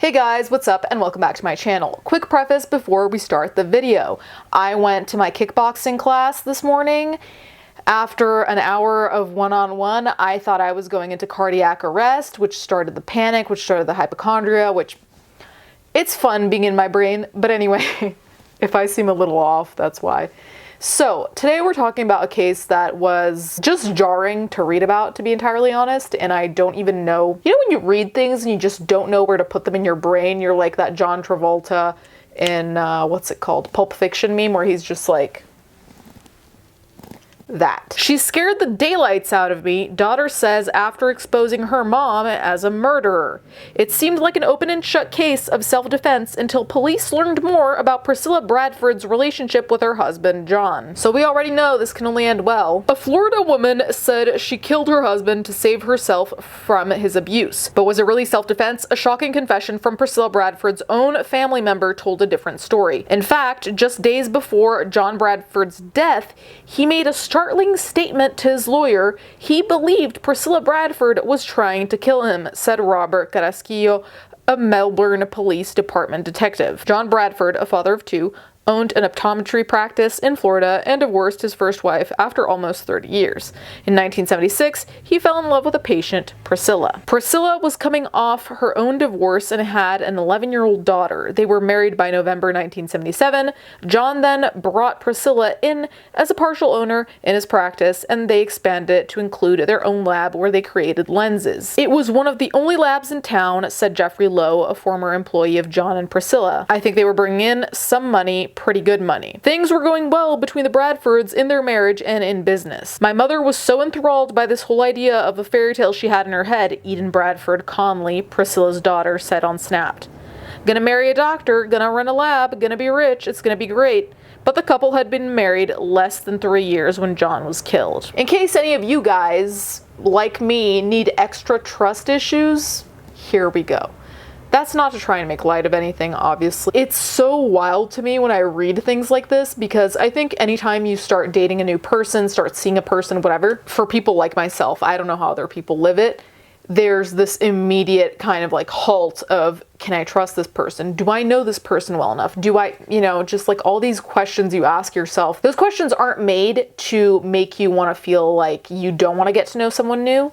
Hey guys, what's up and welcome back to my channel. Quick preface before we start the video. I went to my kickboxing class this morning. After an hour of one-on-one, I thought I was going into cardiac arrest, which started the panic, which started the hypochondria, which it's fun being in my brain. But anyway, if I seem a little off, that's why. So today we're talking about a case that was just jarring to read about, to be entirely honest, and I don't even know. You know when you read things and you just don't know where to put them in your brain? You're like that John Travolta in, what's it called? Pulp Fiction meme where he's just like, that. She scared the daylights out of me, daughter says after exposing her mom as a murderer. It seemed like an open and shut case of self-defense until police learned more about Priscilla Bradford's relationship with her husband, John. So we already know this can only end well. A Florida woman said she killed her husband to save herself from his abuse. But was it really self-defense? A shocking confession from Priscilla Bradford's own family member told a different story. In fact, just days before John Bradford's death, he made a startling statement to his lawyer. He believed Priscilla Bradford was trying to kill him, said Robert Carrasquillo, a Melbourne Police Department detective. John Bradford, a father of two, owned an optometry practice in Florida and divorced his first wife after almost 30 years. In 1976, he fell in love with a patient, Priscilla. Priscilla was coming off her own divorce and had an 11-year-old daughter. They were married by November 1977. John then brought Priscilla in as a partial owner in his practice, and they expanded it to include their own lab where they created lenses. It was one of the only labs in town, said Jeffrey Lowe, a former employee of John and Priscilla. I think they were bringing in some money, pretty good money. Things were going well between the Bradfords in their marriage and in business. My mother was so enthralled by this whole idea of a fairy tale she had in her head, Eden Bradford Conley, Priscilla's daughter, said on Snapped. Gonna marry a doctor, gonna run a lab, gonna be rich, it's gonna be great. But the couple had been married less than 3 years when John was killed. In case any of you guys, like me, need extra trust issues, here we go. That's not to try and make light of anything, obviously. It's so wild to me when I read things like this because I think anytime you start dating a new person, start seeing a person, whatever, for people like myself, I don't know how other people live it, there's this immediate kind of like halt of, can I trust this person? Do I know this person well enough? Do I, just like all these questions you ask yourself. Those questions aren't made to make you want to feel like you don't want to get to know someone new,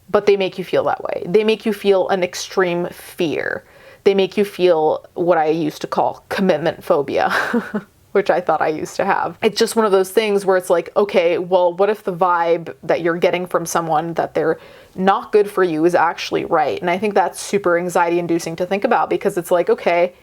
but they make you feel that way. They make you feel an extreme fear. They make you feel what I used to call commitment phobia, which I thought I used to have. It's just one of those things where it's like, okay, well, what if the vibe that you're getting from someone that they're not good for you is actually right? And I think that's super anxiety inducing to think about because it's like, okay,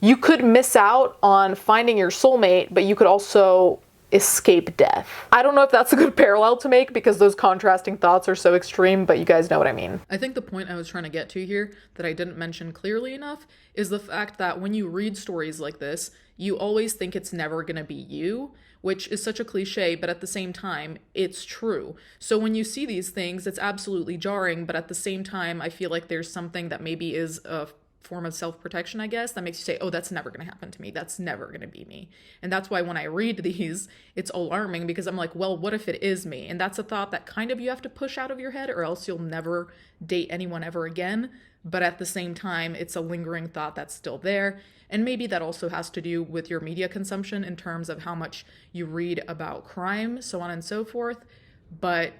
you could miss out on finding your soulmate, but you could also escape death. I don't know if that's a good parallel to make because those contrasting thoughts are so extreme, but you guys know what I mean. I think the point I was trying to get to here that I didn't mention clearly enough is the fact that when you read stories like this, you always think it's never gonna be you, which is such a cliche, but at the same time, it's true. So when you see these things, it's absolutely jarring, but at the same time, I feel like there's something that maybe is a form of self-protection, I guess, that makes you say, oh, that's never going to happen to me. That's never going to be me. And that's why when I read these, it's alarming because I'm like, well, what if it is me? And that's a thought that kind of you have to push out of your head or else you'll never date anyone ever again. But at the same time, it's a lingering thought that's still there. And maybe that also has to do with your media consumption in terms of how much you read about crime, so on and so forth. But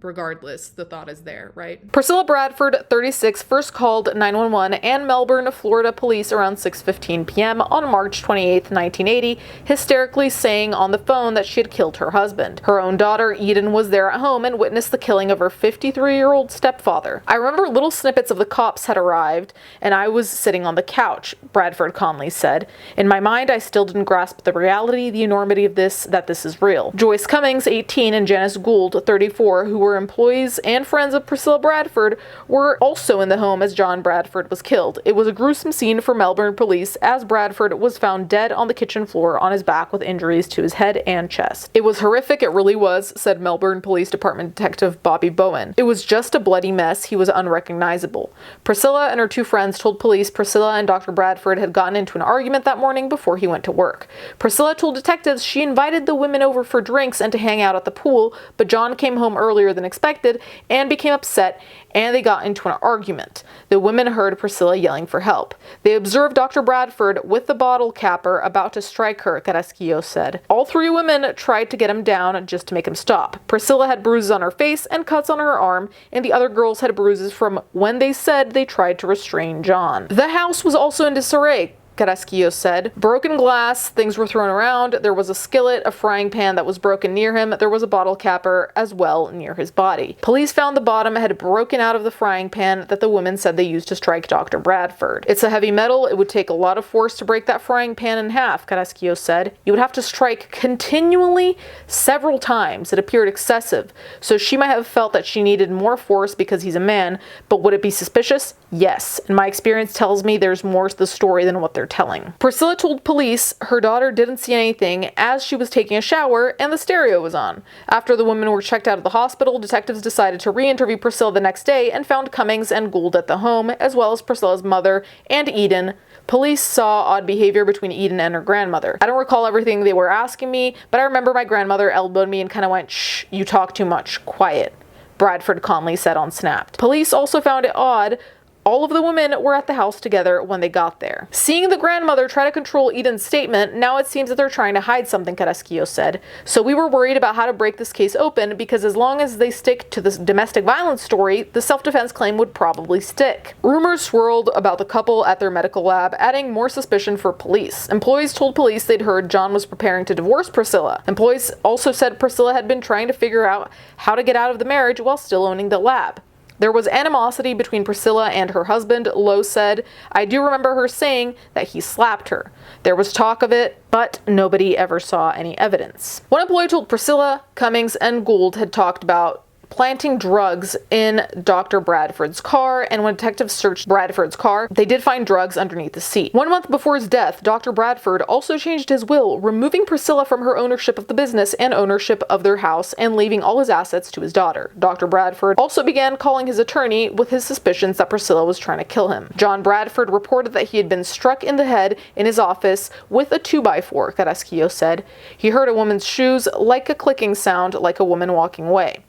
regardless, the thought is there, right? Priscilla Bradford, 36, first called 911 and Melbourne, Florida police around 6:15 p.m. on March 28, 1980, hysterically saying on the phone that she had killed her husband. Her own daughter, Eden, was there at home and witnessed the killing of her 53-year-old stepfather. I remember little snippets of the cops had arrived, and I was sitting on the couch, Bradford Conley said. In my mind, I still didn't grasp the reality, the enormity of this, that this is real. Joyce Cummings, 18, and Janice Gould, 34, who were employees and friends of Priscilla Bradford, were also in the home as John Bradford was killed. It was a gruesome scene for Melbourne police as Bradford was found dead on the kitchen floor on his back with injuries to his head and chest. It was horrific, it really was, said Melbourne Police Department Detective Bobby Bowen. It was just a bloody mess. He was unrecognizable. Priscilla and her two friends told police Priscilla and Dr. Bradford had gotten into an argument that morning before he went to work. Priscilla told detectives she invited the women over for drinks and to hang out at the pool, but John came home earlier earlier than expected and became upset, and they got into an argument. The women heard Priscilla yelling for help. They observed Dr. Bradford with the bottle capper about to strike her, Carrasquillo said. All three women tried to get him down just to make him stop. Priscilla had bruises on her face and cuts on her arm, and the other girls had bruises from when they said they tried to restrain John. The house was also in disarray, Carrasquillo said. Broken glass, things were thrown around, there was a skillet, a frying pan that was broken near him, there was a bottle capper as well near his body. Police found the bottom had broken out of the frying pan that the women said they used to strike Dr. Bradford. It's a heavy metal, it would take a lot of force to break that frying pan in half, Carrasquillo said. You would have to strike continually several times. It appeared excessive, so she might have felt that she needed more force because he's a man, but would it be suspicious? Yes, and my experience tells me there's more to the story than what they're telling. Priscilla told police her daughter didn't see anything as she was taking a shower and the stereo was on. After the women were checked out of the hospital, detectives decided to re-interview Priscilla the next day and found Cummings and Gould at the home, as well as Priscilla's mother and Eden. Police saw odd behavior between Eden and her grandmother. I don't recall everything they were asking me, but I remember my grandmother elbowed me and kind of went, "Shh, you talk too much, quiet," Bradford calmly said on Snapped. Police also found it odd all of the women were at the house together when they got there. Seeing the grandmother try to control Eden's statement, now it seems that they're trying to hide something, Carrasquillo said. So we were worried about how to break this case open because as long as they stick to this domestic violence story, the self-defense claim would probably stick. Rumors swirled about the couple at their medical lab, adding more suspicion for police. Employees told police they'd heard John was preparing to divorce Priscilla. Employees also said Priscilla had been trying to figure out how to get out of the marriage while still owning the lab. There was animosity between Priscilla and her husband, Lowe said. I do remember her saying that he slapped her. There was talk of it, but nobody ever saw any evidence. One employee told Priscilla, Cummings, and Gould had talked about planting drugs in Dr. Bradford's car, and when detectives searched Bradford's car, they did find drugs underneath the seat. 1 month before his death, Dr. Bradford also changed his will, removing Priscilla from her ownership of the business and ownership of their house and leaving all his assets to his daughter. Dr. Bradford also began calling his attorney with his suspicions that Priscilla was trying to kill him. John Bradford reported that he had been struck in the head in his office with a 2x4, Carrasquillo said. He heard a woman's shoes like a clicking sound like a woman walking away.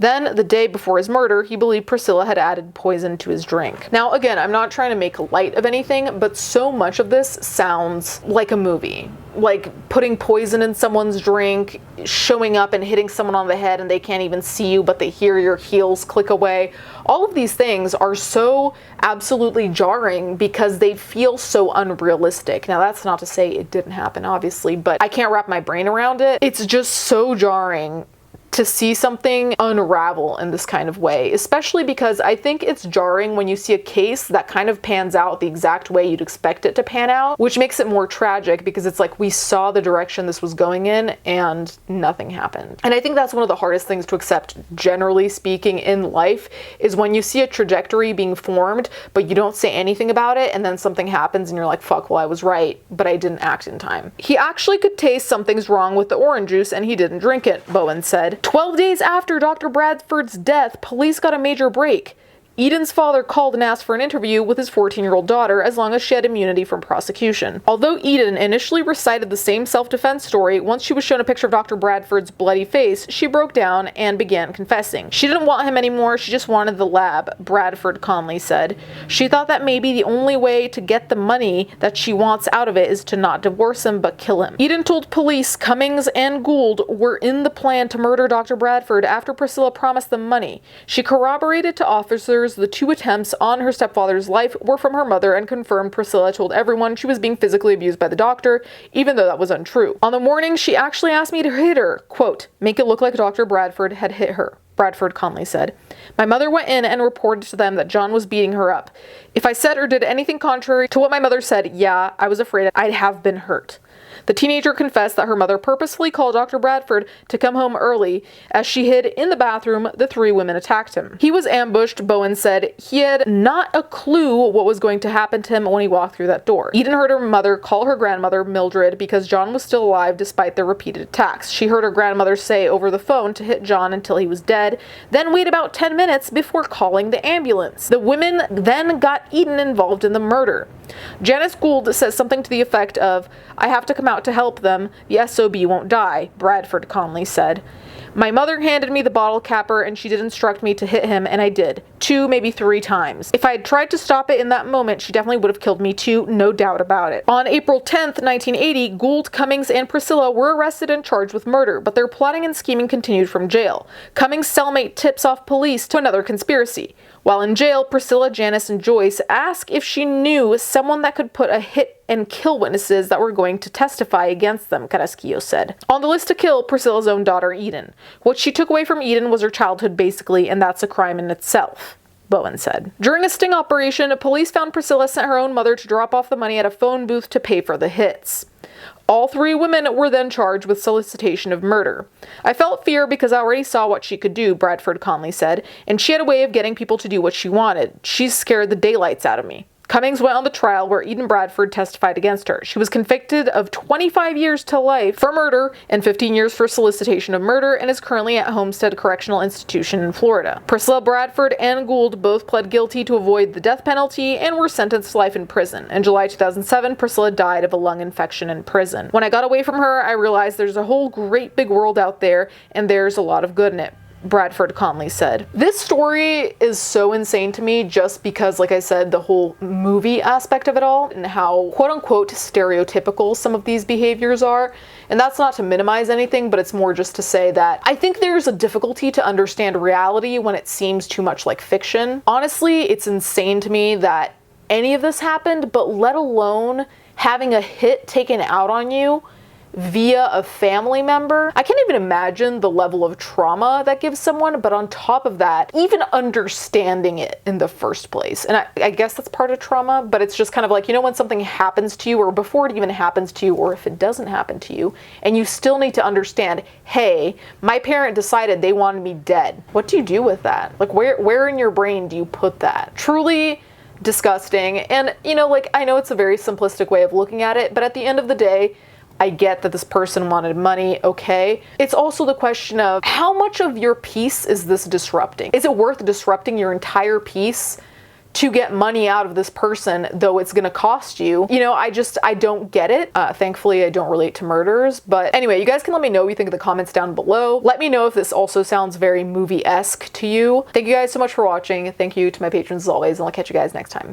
Then, the day before his murder, he believed Priscilla had added poison to his drink. Now, again, I'm not trying to make light of anything, but so much of this sounds like a movie. Like putting poison in someone's drink, showing up and hitting someone on the head and they can't even see you, but they hear your heels click away. All of these things are so absolutely jarring because they feel so unrealistic. Now, that's not to say it didn't happen, obviously, but I can't wrap my brain around it. It's just so jarring to see something unravel in this kind of way, especially because I think it's jarring when you see a case that kind of pans out the exact way you'd expect it to pan out, which makes it more tragic because it's like we saw the direction this was going in and nothing happened. And I think that's one of the hardest things to accept, generally speaking, in life, is when you see a trajectory being formed, but you don't say anything about it, and then something happens and you're like, fuck, well, I was right, but I didn't act in time. He actually could taste something's wrong with the orange juice and he didn't drink it, Bowen said. 12 days after Dr. Bradford's death, police got a major break. Eden's father called and asked for an interview with his 14-year-old daughter as long as she had immunity from prosecution. Although Eden initially recited the same self-defense story, once she was shown a picture of Dr. Bradford's bloody face, she broke down and began confessing. She didn't want him anymore, she just wanted the lab, Bradford calmly said. She thought that maybe the only way to get the money that she wants out of it is to not divorce him but kill him. Eden told police Cummings and Gould were in the plan to murder Dr. Bradford after Priscilla promised them money. She corroborated to officers the 2 attempts on her stepfather's life were from her mother and confirmed Priscilla told everyone she was being physically abused by the doctor, even though that was untrue. On the morning, she actually asked me to hit her, quote, make it look like Dr. Bradford had hit her, Bradford calmly said. My mother went in and reported to them that John was beating her up. If I said or did anything contrary to what my mother said, yeah, I was afraid I'd have been hurt. The teenager confessed that her mother purposefully called Dr. Bradford to come home early. As she hid in the bathroom, the 3 women attacked him. He was ambushed, Bowen said. He had not a clue what was going to happen to him when he walked through that door. Eden heard her mother call her grandmother, Mildred, because John was still alive despite their repeated attacks. She heard her grandmother say over the phone to hit John until he was dead, then wait about 10 minutes before calling the ambulance. The women then got Eden involved in the murder. Janice Gould says something to the effect of, I have to come out to help them, the SOB won't die, Bradford calmly said. My mother handed me the bottle capper and she did instruct me to hit him, and I did. 2, maybe 3 times. If I had tried to stop it in that moment, she definitely would have killed me too, no doubt about it. On April 10th, 1980, Gould, Cummings, and Priscilla were arrested and charged with murder, but their plotting and scheming continued from jail. Cummings' cellmate tips off police to another conspiracy. While in jail, Priscilla, Janice, and Joyce ask if she knew someone that could put a hit and kill witnesses that were going to testify against them, Carrasquillo said. On the list to kill, Priscilla's own daughter, Eden. What she took away from Eden was her childhood, basically, and that's a crime in itself, Bowen said. During a sting operation, police found Priscilla sent her own mother to drop off the money at a phone booth to pay for the hits. All 3 women were then charged with solicitation of murder. I felt fear because I already saw what she could do, Bradford Conley said, and she had a way of getting people to do what she wanted. She scared the daylights out of me. Cummings went on the trial where Eden Bradford testified against her. She was convicted of 25 years to life for murder and 15 years for solicitation of murder and is currently at Homestead Correctional Institution in Florida. Priscilla Bradford and Gould both pled guilty to avoid the death penalty and were sentenced to life in prison. In July 2007, Priscilla died of a lung infection in prison. When I got away from her, I realized there's a whole great big world out there and there's a lot of good in it, Bradford Conley said. This story is so insane to me just because, like I said, the whole movie aspect of it all and how quote-unquote stereotypical some of these behaviors are. And that's not to minimize anything, but it's more just to say that I think there's a difficulty to understand reality when it seems too much like fiction. Honestly, it's insane to me that any of this happened, but let alone having a hit taken out on you via a family member. I can't even imagine the level of trauma that gives someone, but on top of that, even understanding it in the first place. And I guess that's part of trauma, but it's just kind of like, you know, when something happens to you, or before it even happens to you, or if it doesn't happen to you, and you still need to understand, hey, my parent decided they wanted me dead. What do you do with that? Like, where in your brain do you put that? Truly disgusting. And, you know, like, I know it's a very simplistic way of looking at it, but at the end of the day, I get that this person wanted money, okay. It's also the question of how much of your peace is this disrupting? Is it worth disrupting your entire peace to get money out of this person, though it's gonna cost you? You know, I don't get it. Thankfully, I don't relate to murders. But anyway, you guys can let me know what you think in the comments down below. Let me know if this also sounds very movie-esque to you. Thank you guys so much for watching. Thank you to my patrons as always, and I'll catch you guys next time.